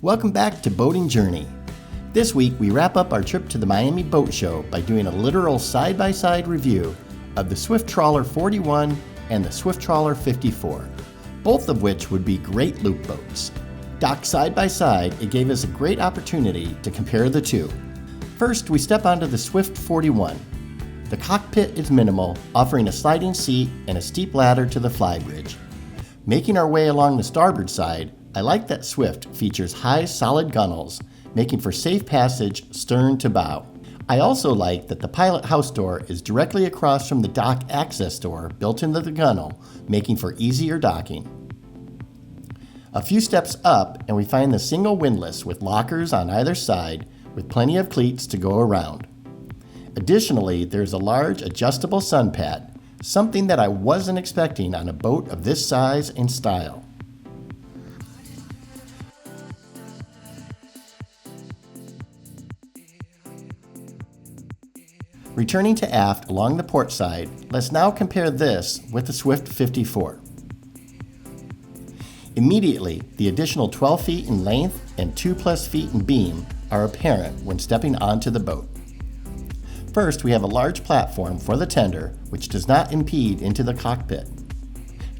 Welcome back to Boating Journey. This week we wrap up our trip to the Miami Boat Show by doing a literal side-by-side review of the Swift Trawler 41 and the Swift Trawler 54, both of which would be great loop boats. Docked side by side, it gave us a great opportunity to compare the two. First, we step onto the Swift 41. The cockpit is minimal, offering a sliding seat and a steep ladder to the Flybridge. Making our way along the starboard side, I like that Swift features high solid gunnels, making for safe passage stern to bow. I also like that the pilot house door is directly across from the dock access door built into the gunnel, making for easier docking. A few steps up and we find the single windlass with lockers on either side with plenty of cleats to go around. Additionally, there's a large adjustable sun pad, something that I wasn't expecting on a boat of this size and style. Returning to aft along the port side, let's now compare this with the Swift 54. Immediately, the additional 12 feet in length and 2+ feet in beam are apparent when stepping onto the boat. First, we have a large platform for the tender, which does not impede into the cockpit.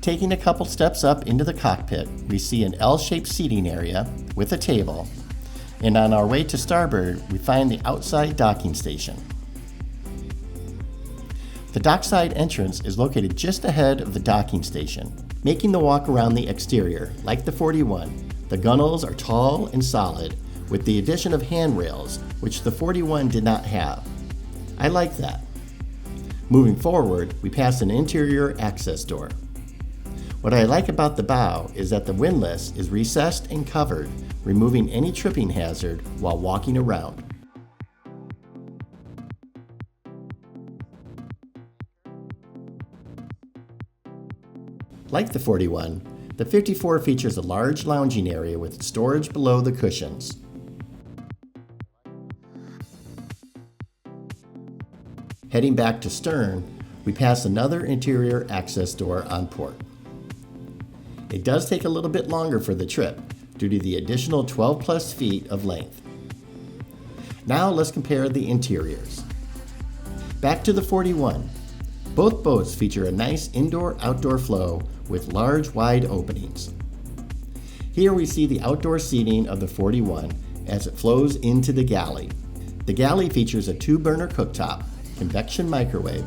Taking a couple steps up into the cockpit, we see an L-shaped seating area with a table, and on our way to starboard, we find the outside docking station. The dockside entrance is located just ahead of the docking station, making the walk around the exterior. Like the 41, the gunnels are tall and solid, with the addition of handrails, which the 41 did not have. I like that. Moving forward, we pass an interior access door. What I like about the bow is that the windlass is recessed and covered, removing any tripping hazard while walking around. Like the 41, the 54 features a large lounging area with storage below the cushions. Heading back to stern, we pass another interior access door on port. It does take a little bit longer for the trip due to the additional 12+ feet of length. Now let's compare the interiors. Back to the 41. Both boats feature a nice indoor-outdoor flow with large wide openings. Here we see the outdoor seating of the 41 as it flows into the galley. The galley features a 2-burner cooktop, convection microwave,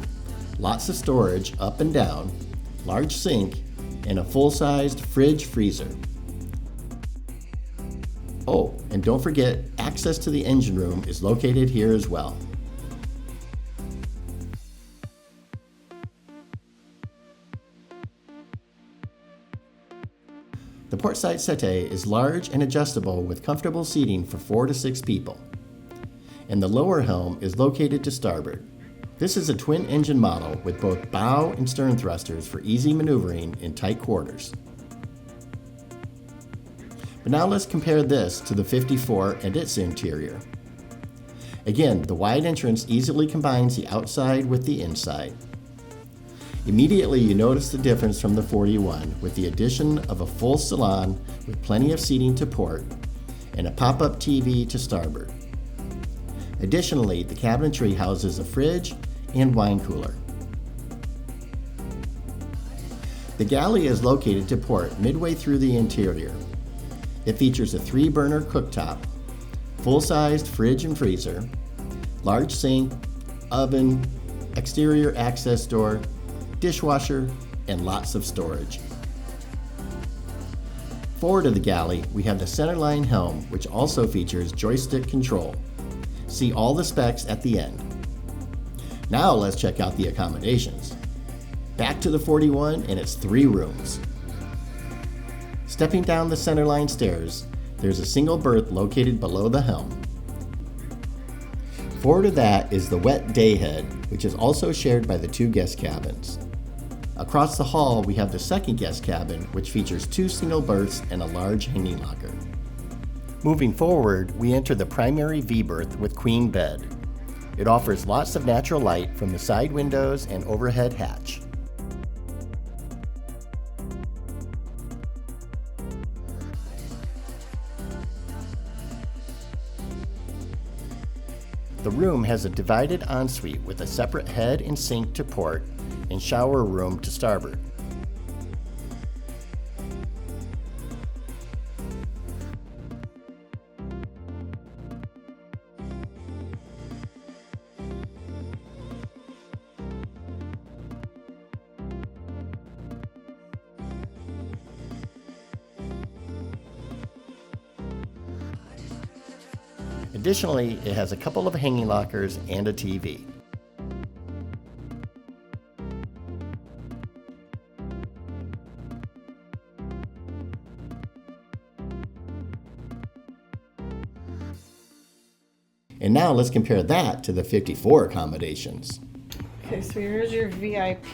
lots of storage up and down, large sink, and a full-sized fridge freezer. Oh, and don't forget, access to the engine room is located here as well. The portside settee is large and adjustable with comfortable seating for 4 to 6 people. And the lower helm is located to starboard. This is a twin-engine model with both bow and stern thrusters for easy maneuvering in tight quarters. But now let's compare this to the 54 and its interior. Again, the wide entrance easily combines the outside with the inside. Immediately you notice the difference from the 41 with the addition of a full salon with plenty of seating to port and a pop-up TV to starboard. Additionally, the cabinetry houses a fridge and wine cooler. The galley is located to port midway through the interior. It features a 3-burner cooktop, full-sized fridge and freezer, large sink, oven, exterior access door, dishwasher, and lots of storage. Forward of the galley, we have the centerline helm, which also features joystick control. See all the specs at the end. Now let's check out the accommodations. Back to the 41 and its 3 rooms. Stepping down the centerline stairs, there's a single berth located below the helm. Forward of that is the wet day head, which is also shared by the 2 guest cabins. Across the hall, we have the second guest cabin, which features 2 single berths and a large hanging locker. Moving forward, we enter the primary V berth with queen bed. It offers lots of natural light from the side windows and overhead hatch. The room has a divided ensuite with a separate head and sink to port and shower room to starboard. Additionally, it has a couple of hanging lockers and a TV. And now let's compare that to the 54 accommodations. Okay, so here's your VIP.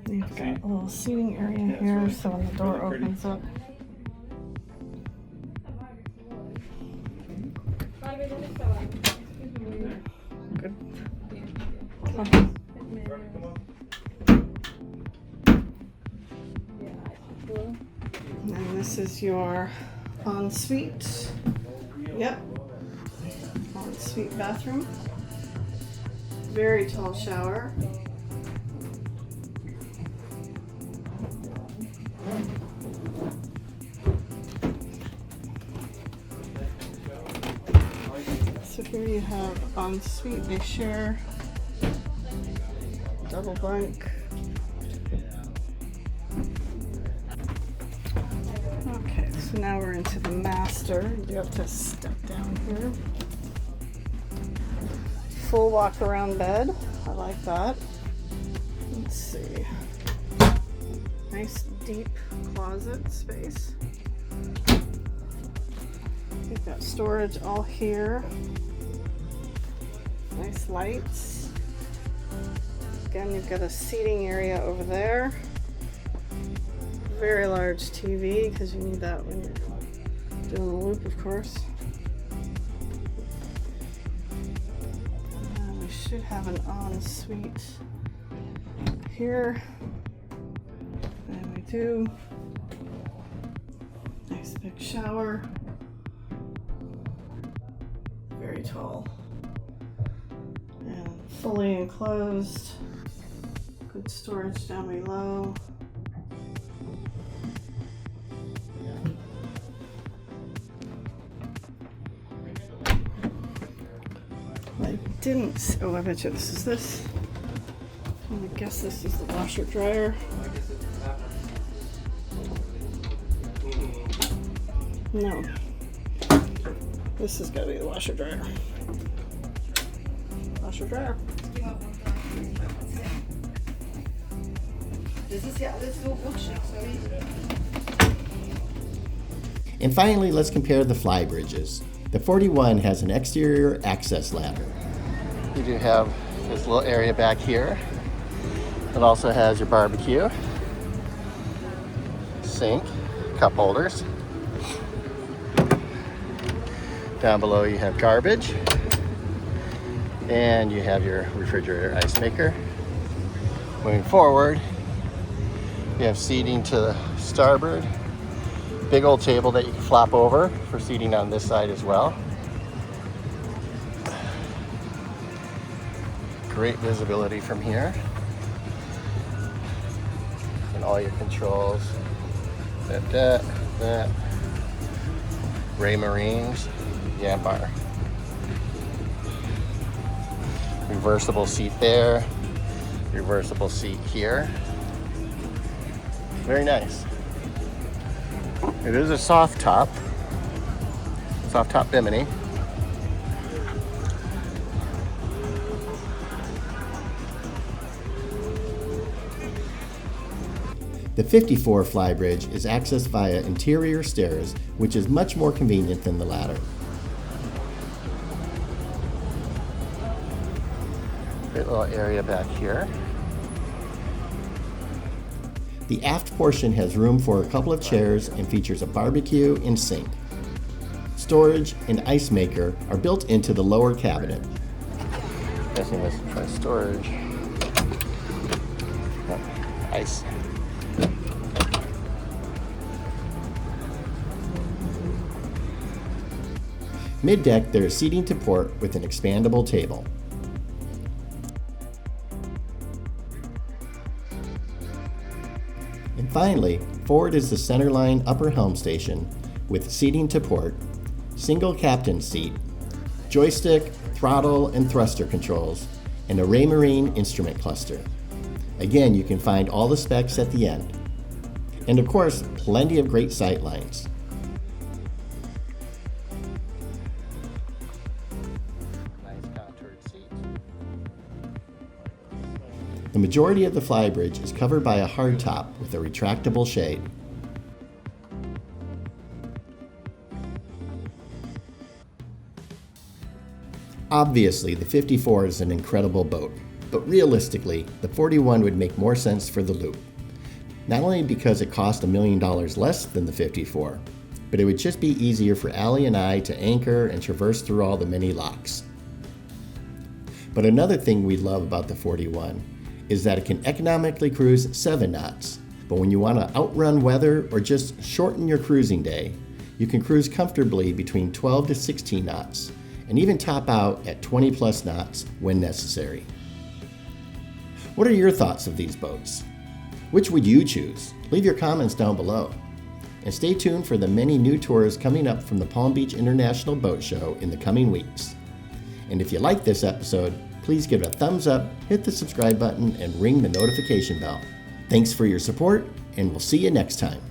You've got a little seating area here, so when the door opens up. Good. And this is your ensuite. Yep. Ensuite bathroom. Very tall shower. So here you have ensuite. They share double bunk. Okay, so now we're into the master. You have to step down here. Full walk around bed. I like that. Let's see. Nice deep closet space. You've got storage all here. Nice lights. Again, you've got a seating area over there. Very large TV, because you need that when you're doing the loop, of course. And we should have an ensuite here. And we do. Nice big shower. Very tall. And fully enclosed. Good storage down below. I didn't. Oh, I bet you this is this. I'm gonna guess this is the washer dryer. No. This has got to be the washer dryer. Washer dryer. And finally, let's compare the Flybridges. The 41 has an exterior access ladder. You do have this little area back here. It also has your barbecue, sink, cup holders. Down below you have garbage, and you have your refrigerator ice maker. Moving forward, you have seating to the starboard. Big old table that you can flop over for seating on this side as well. Great visibility from here. And all your controls. That. Ray Marines. Yeah, bar. Reversible seat there. Reversible seat here. Very nice. It is a soft top bimini. The 54 Flybridge is accessed via interior stairs, which is much more convenient than the ladder. Great little area back here. The aft portion has room for a couple of chairs and features a barbecue and sink. Storage and ice maker are built into the lower cabinet. Guessing let's try storage. Ice. Mid-deck, there is seating to port with an expandable table. And finally, forward is the centerline upper helm station with seating to port, single captain seat, joystick, throttle, and thruster controls, and a Raymarine instrument cluster. Again, you can find all the specs at the end. And of course, plenty of great sight lines. The majority of the Flybridge is covered by a hardtop with a retractable shade. Obviously, the 54 is an incredible boat, but realistically, the 41 would make more sense for the loop. Not only because it cost $1 million less than the 54, but it would just be easier for Allie and I to anchor and traverse through all the many locks. But another thing we love about the 41 is that it can economically cruise 7 knots. But when you want to outrun weather or just shorten your cruising day, you can cruise comfortably between 12 to 16 knots, and even top out at 20 plus knots when necessary. What are your thoughts of these boats? Which would you choose? Leave your comments down below. And stay tuned for the many new tours coming up from the Palm Beach International Boat Show in the coming weeks. And if you like this episode, please give it a thumbs up, hit the subscribe button, and ring the notification bell. Thanks for your support, and we'll see you next time.